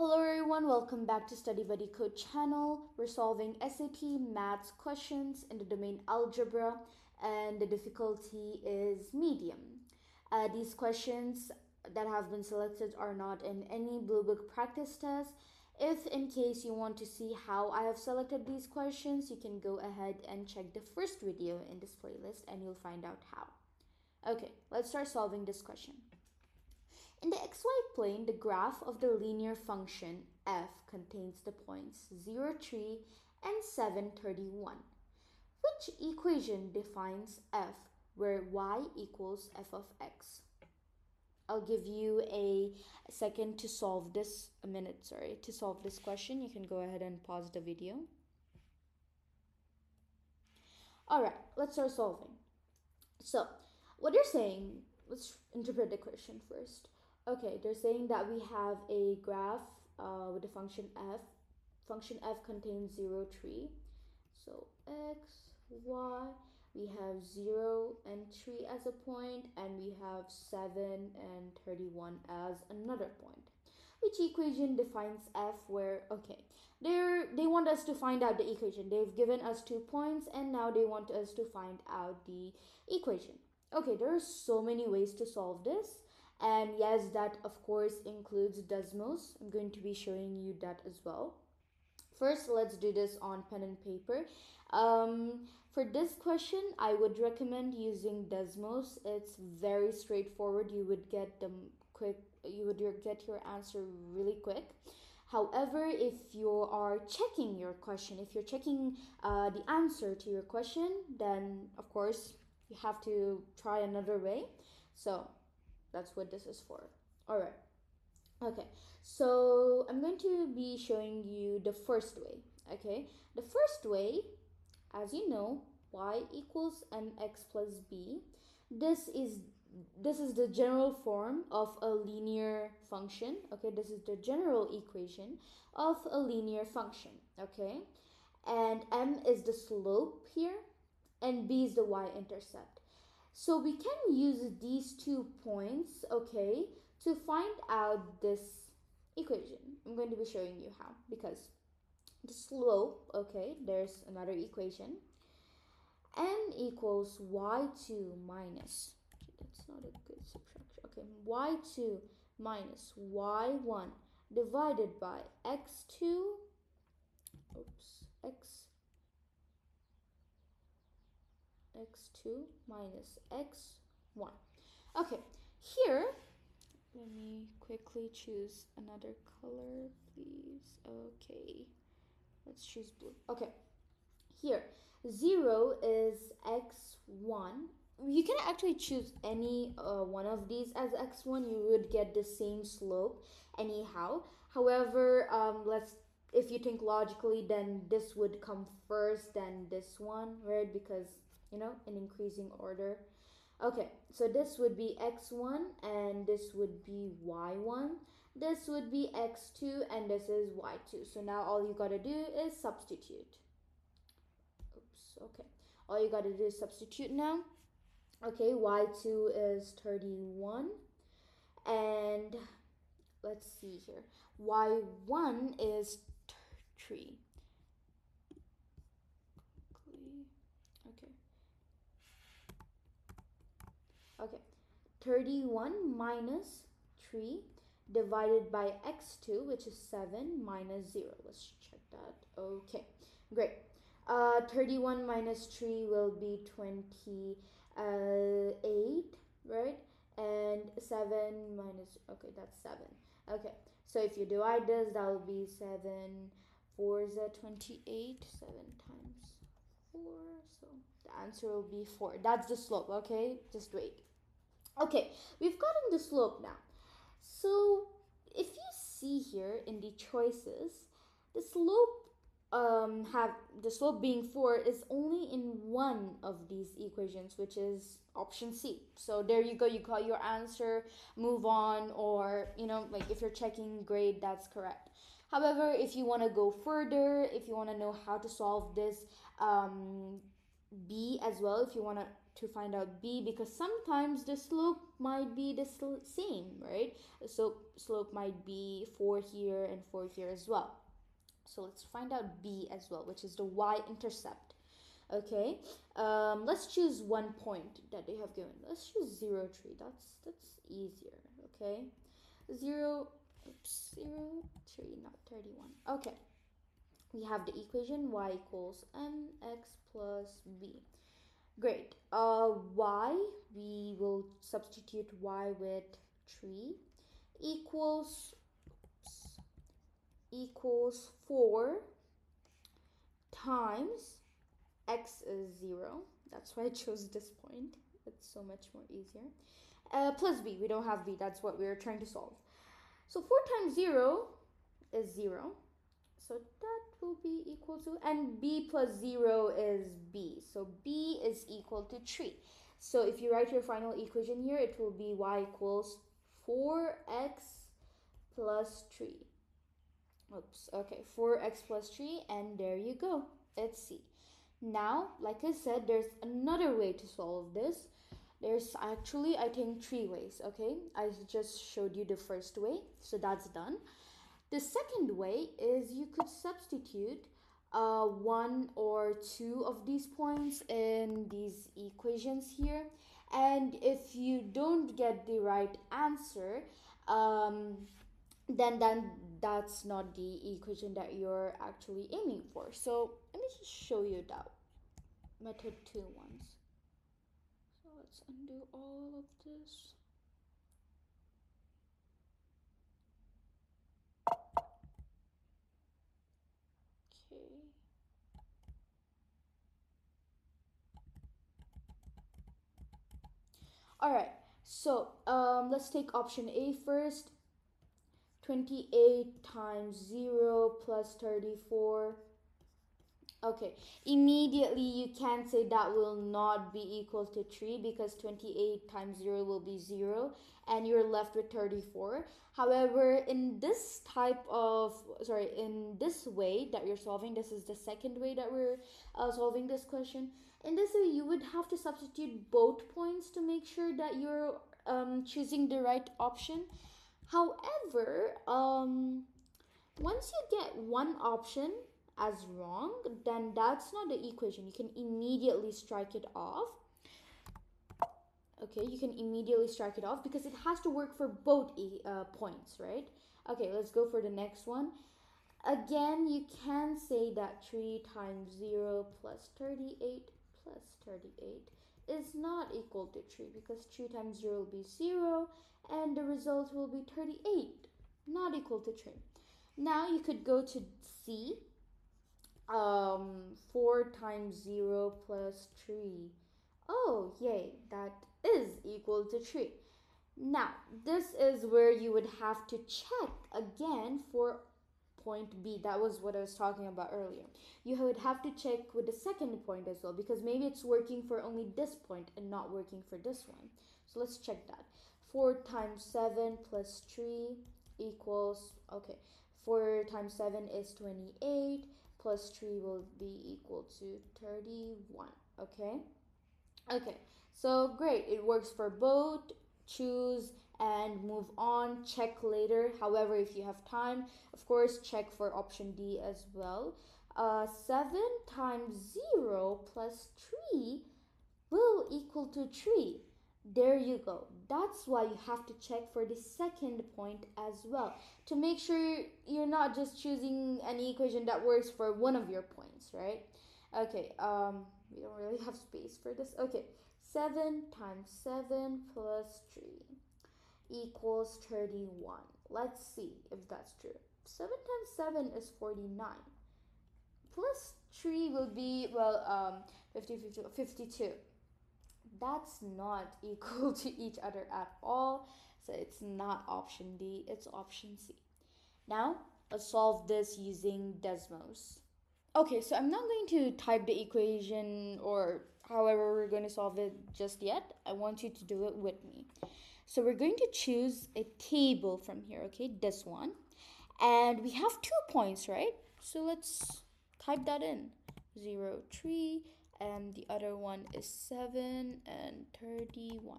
Hello everyone, welcome back to StudyBuddy Code channel. We're solving SAT maths questions in the domain algebra and the difficulty is medium. These questions that have been selected are not in any BlueBook Practice Test. If in case you want to see how I have selected these questions, you can go ahead and check the first video in this playlist and you'll find out how. Okay, let's start solving this question. In the xy plane, the graph of the linear function f contains the points 0, 3 and 7, 31. Which equation defines f where y equals f of x? I'll give you a second to solve this, to solve this question. You can go ahead and pause the video. Alright, let's start solving. So, what they're saying, let's interpret the question first. Okay, they're saying that we have a graph with the function f. Function f contains 0, 3. So x, y, we have 0 and 3 as a point, and we have 7 and 31 as another point. Which equation defines f where, okay, they want us to find out the equation. They've given us 2 points, and now they want us to find out the equation. Okay, there are so many ways to solve this. And yes, that of course includes Desmos. I'm going to be showing you that as well. First, let's do this on pen and paper. For this question, I would recommend using Desmos. It's very straightforward. You would get your answer really quick. However, if you are checking your question, if you're checking the answer to your question, then of course you have to try another way. So that's what this is for. Alright. Okay. So I'm going to be showing you the first way. Okay. The first way, as you know, y equals mx plus b. This is the general form of a linear function. Okay. This is the general equation of a linear function. Okay. And m is the slope here, and b is the y-intercept. So we can use these 2 points, okay, to find out this equation. I'm going to be showing you how, because the slope, okay, there's another equation. N equals y2 minus, that's not a good subtraction, okay, y2 minus y1 divided by x2, x2 minus x1. Okay, here, let me quickly choose another color, please. Okay, let's choose blue. Okay, here, 0 is x1. You can actually choose any one of these as x1. You would get the same slope anyhow. However, if you think logically, then this would come first, then this one, right? Because in increasing order. Okay, so this would be x1 and this would be y1. This would be x2 and this is y2. So now all you gotta do is substitute. Okay. All you gotta do is substitute now. Okay, y2 is 31. And let's see here. y1 is 3. Okay, 31 minus 3 divided by x2, which is 7, minus 0. Let's check that. Okay, great. 31 minus 3 will be 28, right? And 7 minus, okay, that's 7. Okay, so if you divide this, that will be 7, 4 is 28, 7 times 4, so the answer will be 4. That's the slope, okay? Just wait. Okay, we've gotten the slope now. So if you see here in the choices, the slope being 4 is only in one of these equations, which is option C. So there you go, you got your answer, move on, or like if you're checking grade, that's correct. However, if you want to go further, if you want to know how to solve this B as well, if you want to to find out b, because sometimes the slope might be the same, right? So slope might be 4 here and 4 here as well. So let's find out b as well, which is the y-intercept. Okay, let's choose 1 point that they have given. Let's choose 0, 3. That's easier. Okay, 0, 0, 3, not 31. Okay, we have the equation y equals mx plus b. Great. Y, we will substitute y with 3 equals 4 times x is 0. That's why I chose this point. It's so much more easier. Plus b. We don't have b. That's what we're trying to solve. So 4 times 0 is 0. So that will be equal to, and b plus 0 is b. So b is equal to 3. So if you write your final equation here, it will be y equals 4x plus 3. Oops, okay, 4x plus 3, and there you go. It's C. Now, like I said, there's another way to solve this. There's actually, I think, 3 ways, okay? I just showed you the first way, so that's done. The second way is you could substitute 1 or 2 of these points in these equations here. And if you don't get the right answer, then that's not the equation that you're actually aiming for. So let me just show you that method 2 once. So let's undo all of this. Okay. All right. So let's take option A first. 28 times 0 plus 34. Okay, immediately you can say that will not be equal to 3 because 28 times 0 will be 0 and you're left with 34. However, in this in this way that you're solving, this is the second way that we're solving this question. In this way, you would have to substitute both points to make sure that you're choosing the right option. However, once you get one option as wrong, then that's not the equation. You can immediately strike it off. Okay, you can immediately strike it off because it has to work for both points, right? Okay, let's go for the next one. Again, you can say that 3 times 0 plus 38 plus 38 is not equal to 3 because 3 times 0 will be 0 and the result will be 38, not equal to 3. Now you could go to C. 4 times 0 plus 3. Oh, yay, that is equal to 3. Now, this is where you would have to check again for point B. That was what I was talking about earlier. You would have to check with the second point as well because maybe it's working for only this point and not working for this one. So let's check that. 4 times 7 plus 3 equals, okay, 4 times 7 is 28, plus 3 will be equal to 31, okay? Okay, so great, it works for both. Choose and move on, check later. However, if you have time, of course, check for option D as well. 7 times 0 plus 3 will equal to 3. There you go. That's why you have to check for the second point as well to make sure you're not just choosing any equation that works for one of your points, right? Okay, we don't really have space for this. Okay, 7 times 7 plus 3 equals 31. Let's see if that's true. 7 times 7 is 49. Plus 3 will be, 52. That's not equal to each other at all. So it's not option D, it's option C. Now, let's solve this using Desmos. Okay, so I'm not going to type the equation or however we're going to solve it just yet. I want you to do it with me. So we're going to choose a table from here, okay, this one. And we have 2 points, right? So let's type that in. 0, 3, and the other one is 7 and 31.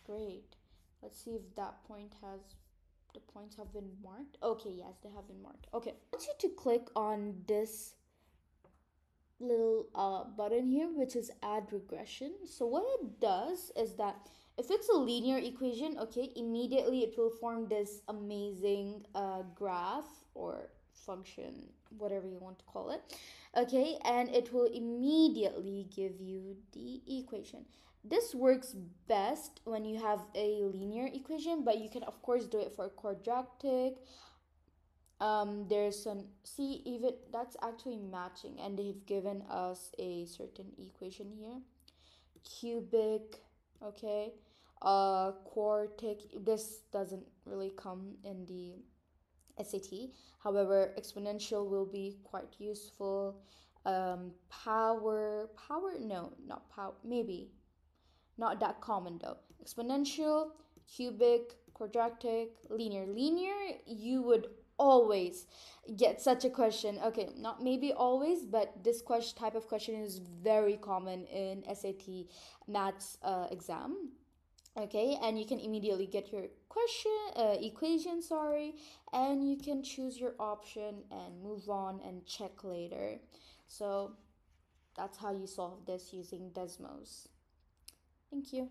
Great. Let's see if the points have been marked. Okay, yes, they have been marked. Okay, I want you to click on this little button here, which is add regression. So what it does is that if it's a linear equation, okay, immediately it will form this amazing graph or function, whatever you want to call it, okay, and it will immediately give you the equation. This works best when you have a linear equation, but you can of course do it for quadratic. There's some, see, even that's actually matching, and they've given us a certain equation here. Cubic, okay, quartic. This doesn't really come in the SAT. However, exponential will be quite useful. Power, no, not power, maybe not that common though. Exponential, cubic, quadratic, linear, you would always get such a question. Okay, not maybe always, but this question type of question is very common in SAT maths exam. Okay, and you can immediately get your equation, sorry, and you can choose your option and move on and check later. So that's how you solve this using Desmos. Thank you.